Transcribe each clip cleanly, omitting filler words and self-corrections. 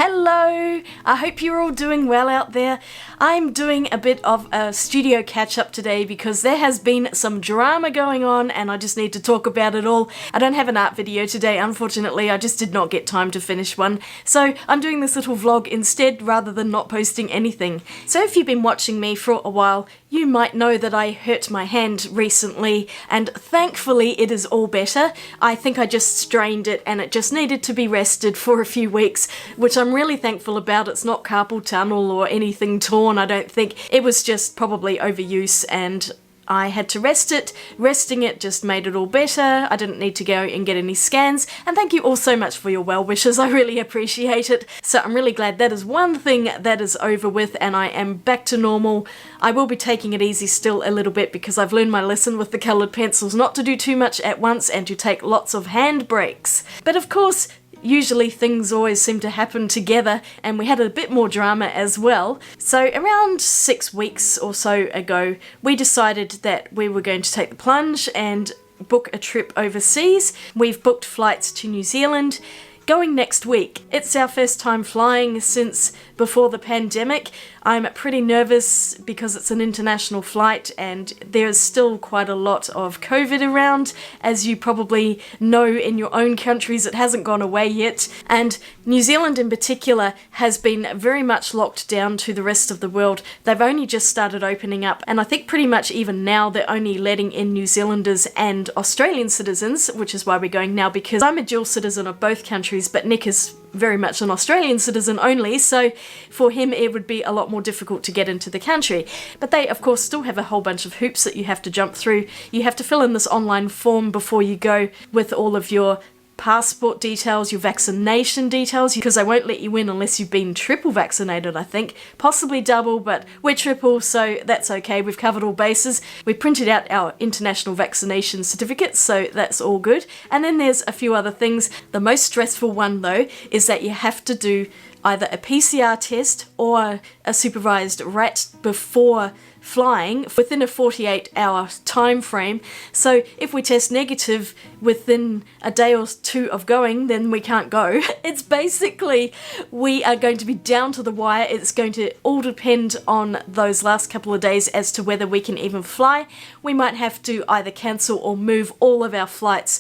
Hello! I hope you're all doing well out there. I'm doing a bit of a studio catch-up today because there has been some drama going on and I just need to talk about it all. I don't have an art video today, unfortunately. I just did not get time to finish one. So I'm doing this little vlog instead rather than not posting anything. So if you've been watching me for a while, you might know that I hurt my hand recently and thankfully it is all better. I think I just strained it and it just needed to be rested for a few weeks, which I'm really thankful about. It's not carpal tunnel or anything torn, I don't think. It was just probably overuse and I had to rest it. Resting it just made it all better. I didn't need to go and get any scans. And thank you all so much for your well wishes. I really appreciate it. So I'm really glad that is one thing that is over with and I am back to normal. I will be taking it easy still a little bit because I've learned my lesson with the coloured pencils not to do too much at once and to take lots of hand breaks. But of course, usually things always seem to happen together and we had a bit more drama as well. So around 6 weeks or so ago, we decided that we were going to take the plunge and book a trip overseas. We've booked flights to New Zealand, going next week. It's our first time flying since before the pandemic. I'm pretty nervous because it's an international flight and there's still quite a lot of COVID around. As you probably know in your own countries, it hasn't gone away yet. And New Zealand in particular has been very much locked down to the rest of the world. They've only just started opening up and I think pretty much even now they're only letting in New Zealanders and Australian citizens, which is why we're going now because I'm a dual citizen of both countries, but Nick is very much an Australian citizen only, so for him it would be a lot more difficult to get into the country. But they of course still have a whole bunch of hoops that you have to jump through. You have to fill in this online form before you go with all of your passport details, your vaccination details, because they won't let you in unless you've been triple vaccinated, I think. Possibly double, but we're triple, so that's okay. We've covered all bases. We printed out our international vaccination certificates, so that's all good. And then there's a few other things. The most stressful one, though, is that you have to do either a PCR test or a supervised RAT before flying within a 48-hour time frame. So if we test negative within a day or two of going, then we can't go. It's basically, we are going to be down to the wire. It's going to all depend on those last couple of days as to whether we can even fly. We might have to either cancel or move all of our flights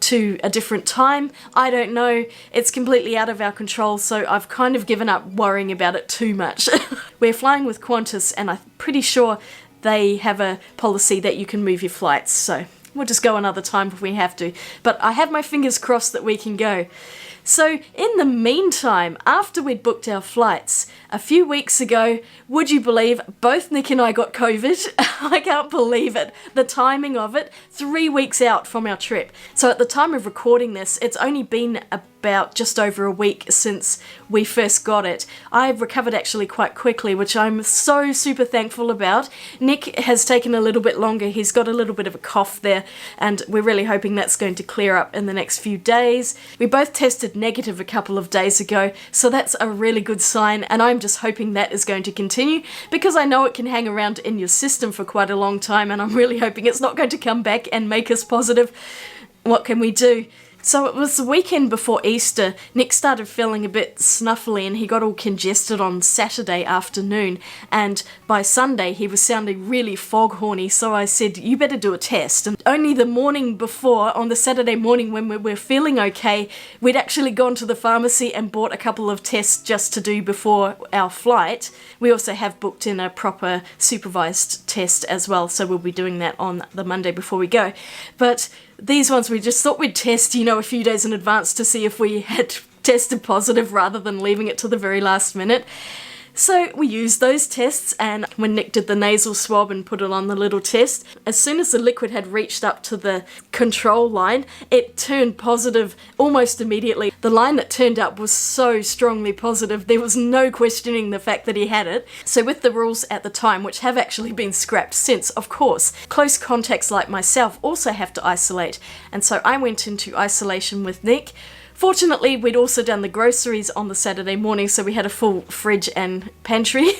to a different time. I don't know. It's completely out of our control, so I've kind of given up worrying about it too much. We're flying with Qantas and I'm pretty sure they have a policy that you can move your flights, so we'll just go another time if we have to. But I have my fingers crossed that we can go. So in the meantime, after we'd booked our flights, a few weeks ago, would you believe, both Nick and I got COVID? I can't believe it. The timing of it, 3 weeks out from our trip. So at the time of recording this, it's only been about just over a week since we first got it. I've recovered actually quite quickly, which I'm so super thankful about. Nick has taken a little bit longer. He's got a little bit of a cough there, and we're really hoping that's going to clear up in the next few days. We both tested negative a couple of days ago, so that's a really good sign, and I'm just hoping that is going to continue because I know it can hang around in your system for quite a long time, and I'm really hoping it's not going to come back and make us positive. What can we do? So it was the weekend before Easter. Nick started feeling a bit snuffly and he got all congested on Saturday afternoon, and by Sunday he was sounding really foghorny, so I said, you better do a test. And only the morning before, on the Saturday morning when we were feeling okay, we'd actually gone to the pharmacy and bought a couple of tests just to do before our flight. We also have booked in a proper supervised test as well, so we'll be doing that on the Monday before we go. But these ones we just thought we'd test, you know, a few days in advance to see if we had tested positive rather than leaving it to the very last minute. So we used those tests, and when Nick did the nasal swab and put it on the little test, as soon as the liquid had reached up to the control line, it turned positive almost immediately. The line that turned up was so strongly positive, there was no questioning the fact that he had it. So with the rules at the time, which have actually been scrapped since, of course, close contacts like myself also have to isolate. And so I went into isolation with Nick. Fortunately, we'd also done the groceries on the Saturday morning, so we had a full fridge and pantry.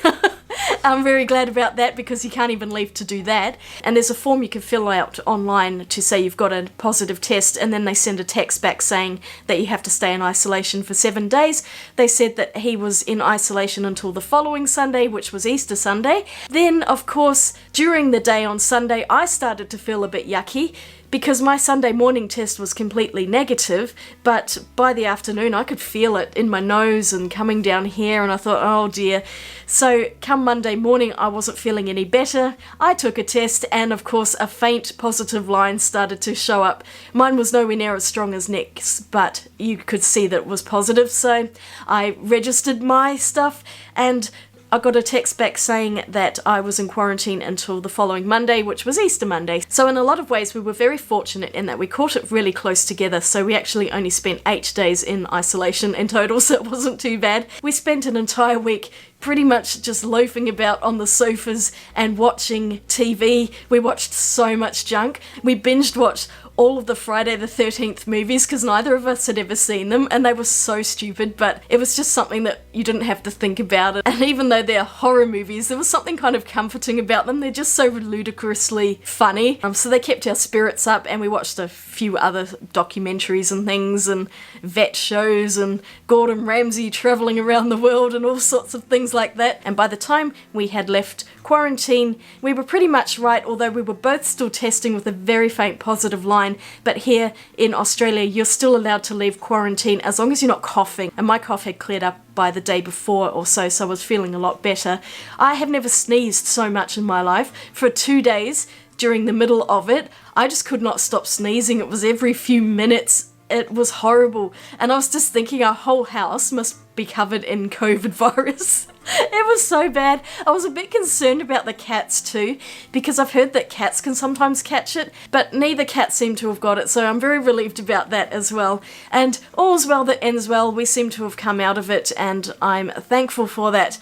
I'm very glad about that because you can't even leave to do that. And there's a form you can fill out online to say you've got a positive test, and then they send a text back saying that you have to stay in isolation for 7 days. They said that he was in isolation until the following Sunday, which was Easter Sunday. Then, of course, during the day on Sunday, I started to feel a bit yucky because my Sunday morning test was completely negative, but by the afternoon I could feel it in my nose and coming down here, and I thought, oh dear. So come Monday morning I wasn't feeling any better. I took a test and of course a faint positive line started to show up. Mine was nowhere near as strong as Nick's, but you could see that it was positive, so I registered my stuff and I got a text back saying that I was in quarantine until the following Monday, which was Easter Monday. So in a lot of ways we were very fortunate in that we caught it really close together, so we actually only spent 8 days in isolation in total, so it wasn't too bad. We spent an entire week pretty much just loafing about on the sofas and watching TV. We watched so much junk. We binged watched all of the Friday the 13th movies because neither of us had ever seen them, and they were so stupid, but it was just something that you didn't have to think about it. And even though they're horror movies, there was something kind of comforting about them. They're just so ludicrously funny. So they kept our spirits up, and we watched a few other documentaries and things and vet shows and Gordon Ramsay travelling around the world and all sorts of things like that. And by the time we had left quarantine, we were pretty much right, although we were both still testing with a very faint positive line. But here in Australia, you're still allowed to leave quarantine as long as you're not coughing. And my cough had cleared up by the day before or so, so I was feeling a lot better. I have never sneezed so much in my life. For 2 days during the middle of it, I just could not stop sneezing. It was every few minutes. It was horrible. And I was just thinking our whole house must be covered in COVID virus. It was so bad. I was a bit concerned about the cats too, because I've heard that cats can sometimes catch it, but neither cat seemed to have got it, so I'm very relieved about that as well. And all's well that ends well. We seem to have come out of it, and I'm thankful for that.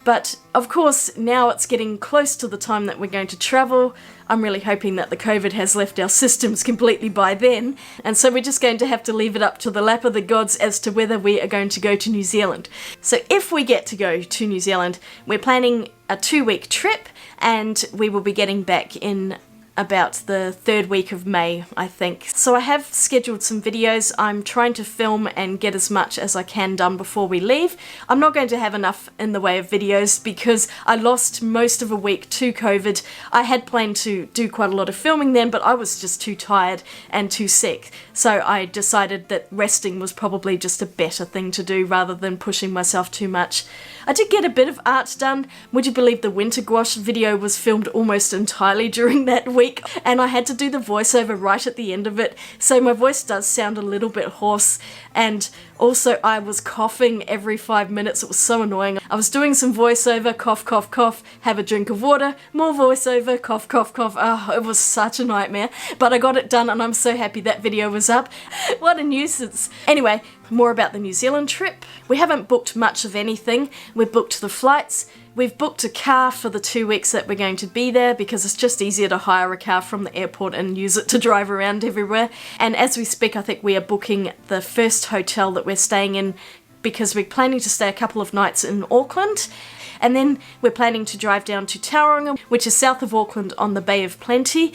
But of course, now it's getting close to the time that we're going to travel. I'm really hoping that the COVID has left our systems completely by then, and so we're just going to have to leave it up to the lap of the gods as to whether we are going to go to New Zealand. So if we get to go to New Zealand, we're planning a 2-week trip, and we will be getting back in about the 3rd week of May, I think. So I have scheduled some videos. I'm trying to film and get as much as I can done before we leave. I'm not going to have enough in the way of videos because I lost most of a week to COVID. I had planned to do quite a lot of filming then, but I was just too tired and too sick. So I decided that resting was probably just a better thing to do rather than pushing myself too much. I did get a bit of art done. Would you believe the winter gouache video was filmed almost entirely during that week? And I had to do the voiceover right at the end of it, so my voice does sound a little bit hoarse, and also I was coughing every 5 minutes. It was so annoying. I was doing some voiceover, cough, cough, cough, have a drink of water, more voiceover, cough, cough, cough. Oh, it was such a nightmare, but I got it done and I'm so happy that video was up. What a nuisance. Anyway, more about the New Zealand trip. We haven't booked much of anything. We've booked the flights. We've booked a car for the 2 weeks that we're going to be there because it's just easier to hire a car from the airport and use it to drive around everywhere. And as we speak, I think we are booking the first hotel that we're staying in because we're planning to stay a couple of nights in Auckland. And then we're planning to drive down to Tauranga, which is south of Auckland on the Bay of Plenty.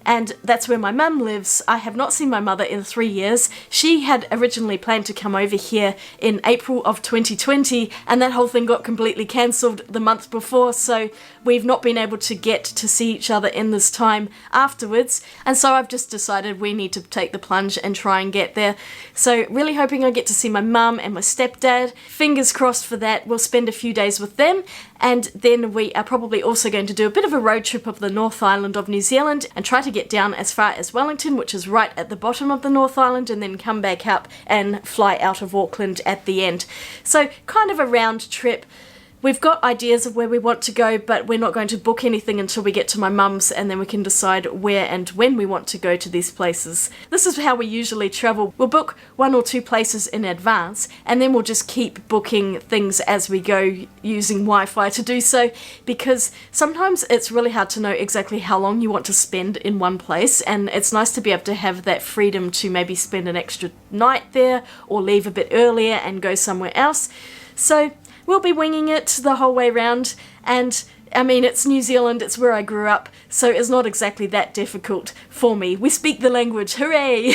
And that's where my mum lives. I have not seen my mother in 3 years. She had originally planned to come over here in April of 2020, and that whole thing got completely cancelled the month before, so we've not been able to get to see each other in this time afterwards. And so I've just decided we need to take the plunge and try and get there. So really hoping I get to see my mum and my stepdad. Fingers crossed for that. We'll spend a few days with them, and then we are probably also going to do a bit of a road trip of the North Island of New Zealand and try to get down as far as Wellington, which is right at the bottom of the North Island, and then come back up and fly out of Auckland at the end. So kind of a round trip. We've got ideas of where we want to go, but we're not going to book anything until we get to my mum's, and then we can decide where and when we want to go to these places. This is how we usually travel. We'll book 1 or 2 places in advance, and then we'll just keep booking things as we go using Wi-Fi to do so, because sometimes it's really hard to know exactly how long you want to spend in one place, and it's nice to be able to have that freedom to maybe spend an extra night there or leave a bit earlier and go somewhere else. So we'll be winging it the whole way round, and I mean, it's New Zealand, it's where I grew up, so it's not exactly that difficult for me. We speak the language, hooray!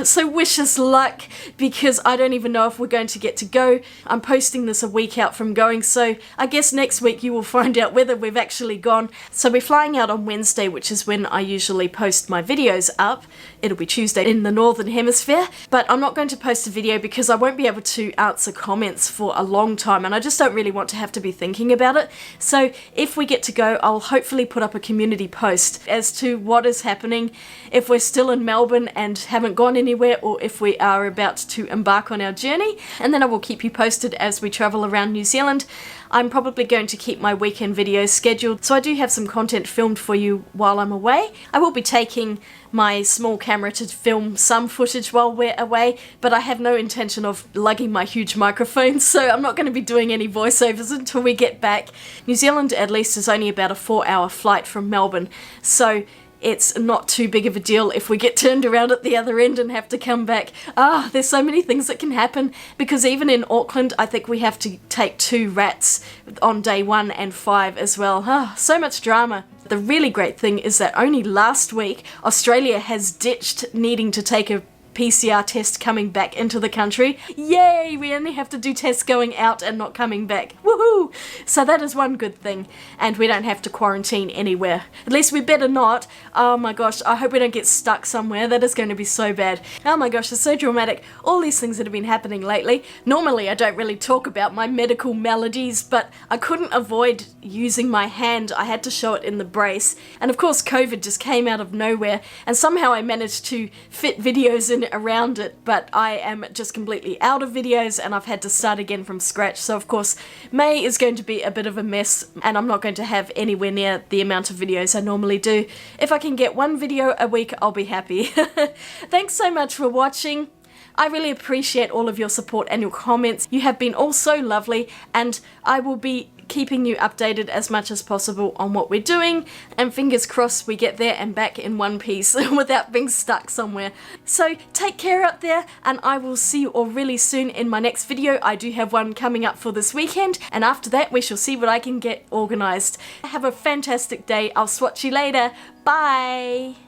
So wish us luck, because I don't even know if we're going to get to go. I'm posting this a week out from going, so I guess next week you will find out whether we've actually gone. So we're flying out on Wednesday, which is when I usually post my videos up. It'll be Tuesday in the Northern Hemisphere, but I'm not going to post a video because I won't be able to answer comments for a long time, and I just don't really want to have to be thinking about it. So if we get to go, I'll hopefully put up a community post as to what is happening, if we're still in Melbourne and haven't gone anywhere, or if we are about to embark on our journey, and then I will keep you posted as we travel around New Zealand. I'm probably going to keep my weekend videos scheduled, so I do have some content filmed for you while I'm away. I will be taking my small camera to film some footage while we're away, but I have no intention of lugging my huge microphone, so I'm not going to be doing any voiceovers until we get back. New Zealand, at least, is only about a 4-hour flight from Melbourne, so it's not too big of a deal if we get turned around at the other end and have to come back. There's so many things that can happen, because even in Auckland, I think we have to take 2 rats on day 1 and 5 as well. So much drama. The really great thing is that only last week, Australia has ditched needing to take a PCR test coming back into the country. Yay! We only have to do tests going out and not coming back. Woohoo! So that is one good thing, and we don't have to quarantine anywhere. At least we better not. Oh my gosh, I hope we don't get stuck somewhere. That is going to be so bad. Oh my gosh, it's so dramatic. All these things that have been happening lately. Normally I don't really talk about my medical maladies, but I couldn't avoid using my hand. I had to show it in the brace. And of course COVID just came out of nowhere, and somehow I managed to fit videos in around it, but I am just completely out of videos and I've had to start again from scratch. So of course May is going to be a bit of a mess, and I'm not going to have anywhere near the amount of videos I normally do. If I can get 1 video a week, I'll be happy. Thanks so much for watching. I really appreciate all of your support and your comments. You have been all so lovely, and I will be keeping you updated as much as possible on what we're doing, and fingers crossed we get there and back in one piece without being stuck somewhere. So take care out there, and I will see you all really soon in my next video. I do have one coming up for this weekend, and after that we shall see what I can get organised. Have a fantastic day. I'll swatch you later. Bye!